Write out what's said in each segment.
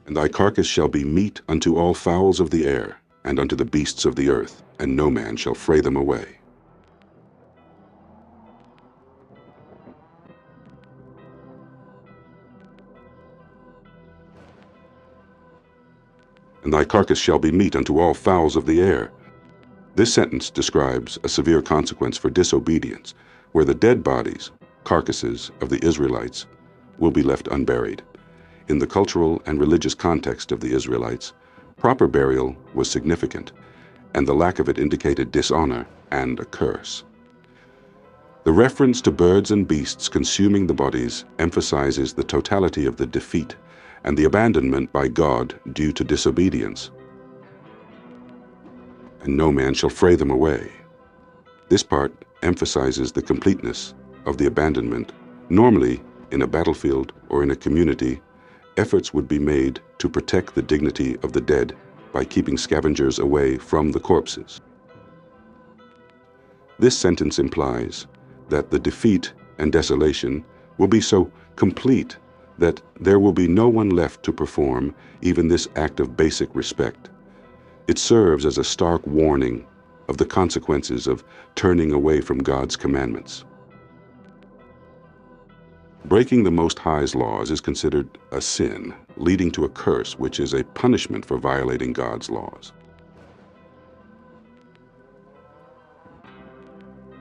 And thy carcass shall be meat unto all fowls of the air, and unto the beasts of the earth, and no man shall fray them away. And thy carcass shall be meat unto all fowls of the air. This sentence describes a severe consequence for disobedience, where the dead bodies, carcasses of the Israelites, will be left unburied. In the cultural and religious context of the Israelites, proper burial was significant, and the lack of it indicated dishonor and a curse. The reference to birds and beasts consuming the bodies emphasizes the totality of the defeat and the abandonment by God due to disobedience. And no man shall fray them away. This part emphasizes the completeness of the abandonment. Normally, in a battlefield or in a community, efforts would be made to protect the dignity of the dead by keeping scavengers away from the corpses. This sentence implies that the defeat and desolation will be so complete that there will be no one left to perform even this act of basic respect. It serves as a stark warning of the consequences of turning away from God's commandments. Breaking the Most High's laws is considered a sin, leading to a curse, which is a punishment for violating God's laws.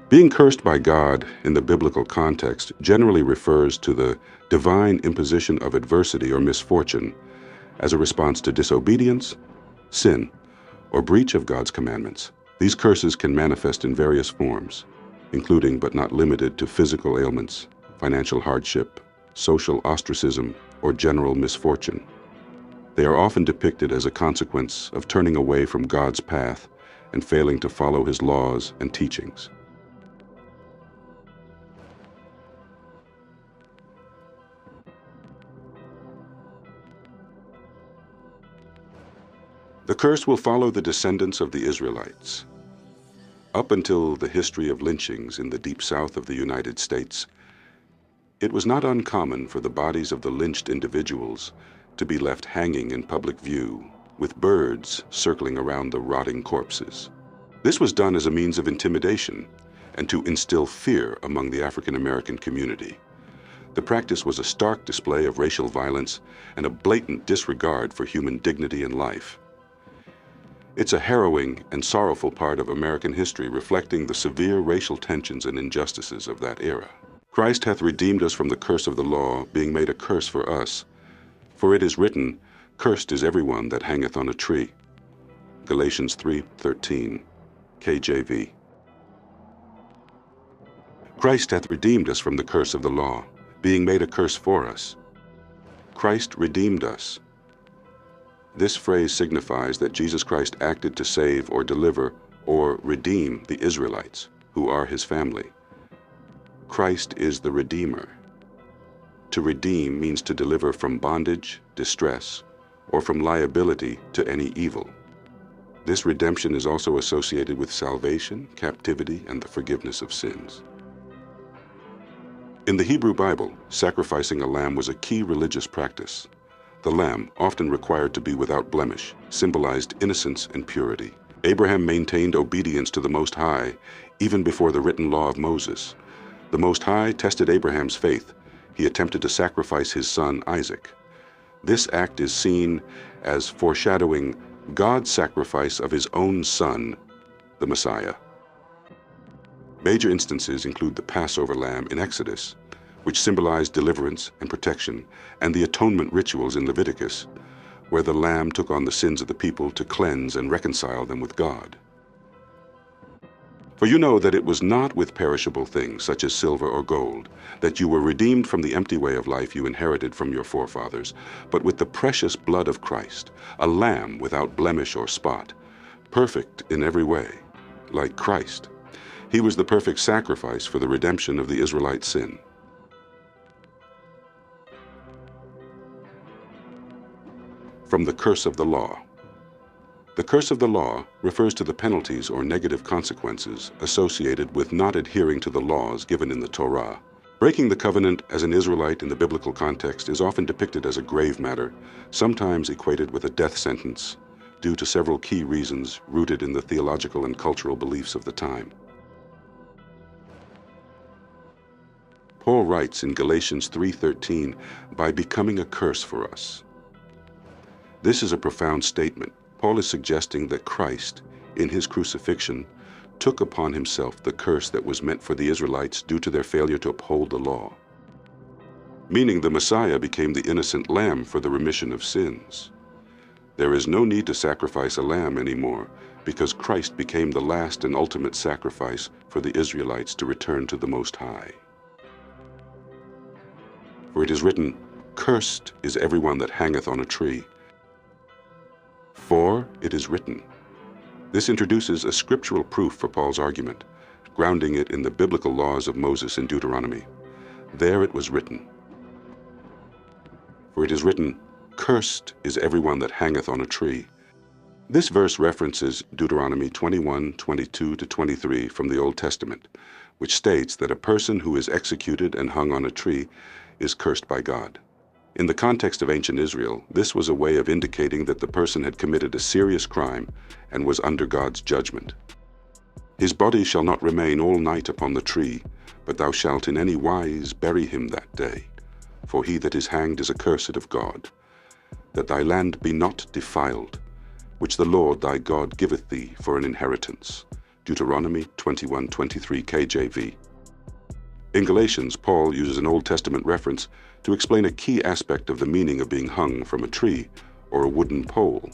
Being cursed by God in the biblical context generally refers to the divine imposition of adversity or misfortune as a response to disobedience, sin, or breach of God's commandments. These curses can manifest in various forms, including but not limited to physical ailments, financial hardship, social ostracism, or general misfortune. They are often depicted as a consequence of turning away from God's path and failing to follow His laws and teachings. The curse will follow the descendants of the Israelites. Up until the history of lynchings in the deep south of the United States, it was not uncommon for the bodies of the lynched individuals to be left hanging in public view, with birds circling around the rotting corpses. This was done as a means of intimidation and to instill fear among the African American community. The practice was a stark display of racial violence and a blatant disregard for human dignity and life. It's a harrowing and sorrowful part of American history, reflecting the severe racial tensions and injustices of that era. Christ hath redeemed us from the curse of the law, being made a curse for us. For it is written, Cursed is everyone that hangeth on a tree. Galatians 3:13, KJV. Christ hath redeemed us from the curse of the law, being made a curse for us. Christ redeemed us. This phrase signifies that Jesus Christ acted to save or deliver or redeem the Israelites, who are His family. Christ is the Redeemer. To redeem means to deliver from bondage, distress, or from liability to any evil. This redemption is also associated with salvation, captivity, and the forgiveness of sins. In the Hebrew Bible, sacrificing a lamb was a key religious practice. The lamb, often required to be without blemish, symbolized innocence and purity. Abraham maintained obedience to the Most High even before the written law of Moses. The Most High tested Abraham's faith. He attempted to sacrifice his son Isaac. This act is seen as foreshadowing God's sacrifice of His own Son, the Messiah. Major instances include the Passover lamb in Exodus, which symbolized deliverance and protection, and the atonement rituals in Leviticus, where the lamb took on the sins of the people to cleanse and reconcile them with God. For you know that it was not with perishable things, such as silver or gold, that you were redeemed from the empty way of life you inherited from your forefathers, but with the precious blood of Christ, a lamb without blemish or spot, perfect in every way, like Christ. He was the perfect sacrifice for the redemption of the Israelite sin. From the curse of the law. The curse of the law refers to the penalties or negative consequences associated with not adhering to the laws given in the Torah. Breaking the covenant as an Israelite in the biblical context is often depicted as a grave matter, sometimes equated with a death sentence, due to several key reasons rooted in the theological and cultural beliefs of the time. Paul writes in Galatians 3:13, "By becoming a curse for us." This is a profound statement. Paul is suggesting that Christ, in his crucifixion, took upon himself the curse that was meant for the Israelites due to their failure to uphold the law. Meaning the Messiah became the innocent lamb for the remission of sins. There is no need to sacrifice a lamb anymore, because Christ became the last and ultimate sacrifice for the Israelites to return to the Most High. For it is written, "Cursed is everyone that hangeth on a tree." For it is written. This introduces a scriptural proof for Paul's argument, grounding it in the biblical laws of Moses in Deuteronomy. There it was written. For it is written, "Cursed is everyone that hangeth on a tree." This verse references Deuteronomy 21:22-23 from the Old Testament, which states that a person who is executed and hung on a tree is cursed by God. In the context of ancient Israel, this was a way of indicating that the person had committed a serious crime and was under God's judgment. "His body shall not remain all night upon the tree, but thou shalt in any wise bury him that day. For he that is hanged is accursed of God, that thy land be not defiled, which the Lord thy God giveth thee for an inheritance." Deuteronomy 21:23 KJV. In Galatians, Paul uses an Old Testament reference to explain a key aspect of the meaning of being hung from a tree or a wooden pole.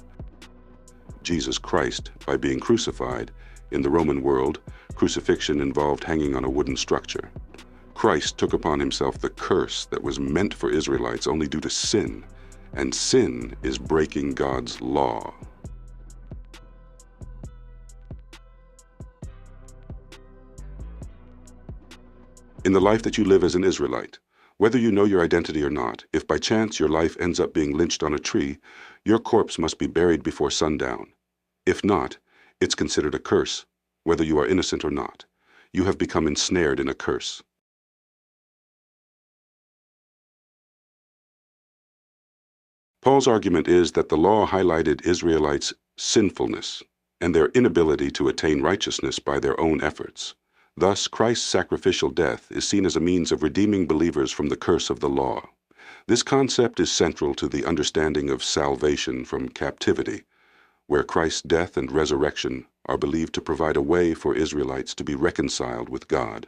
Jesus Christ, by being crucified, in the Roman world, crucifixion involved hanging on a wooden structure. Christ took upon himself the curse that was meant for Israelites only due to sin, and sin is breaking God's law. In the life that you live as an Israelite, whether you know your identity or not, if by chance your life ends up being lynched on a tree, your corpse must be buried before sundown. If not, it's considered a curse, whether you are innocent or not. You have become ensnared in a curse. Paul's argument is that the law highlighted Israelites' sinfulness and their inability to attain righteousness by their own efforts. Thus, Christ's sacrificial death is seen as a means of redeeming believers from the curse of the law. This concept is central to the understanding of salvation from captivity, where Christ's death and resurrection are believed to provide a way for Israelites to be reconciled with God.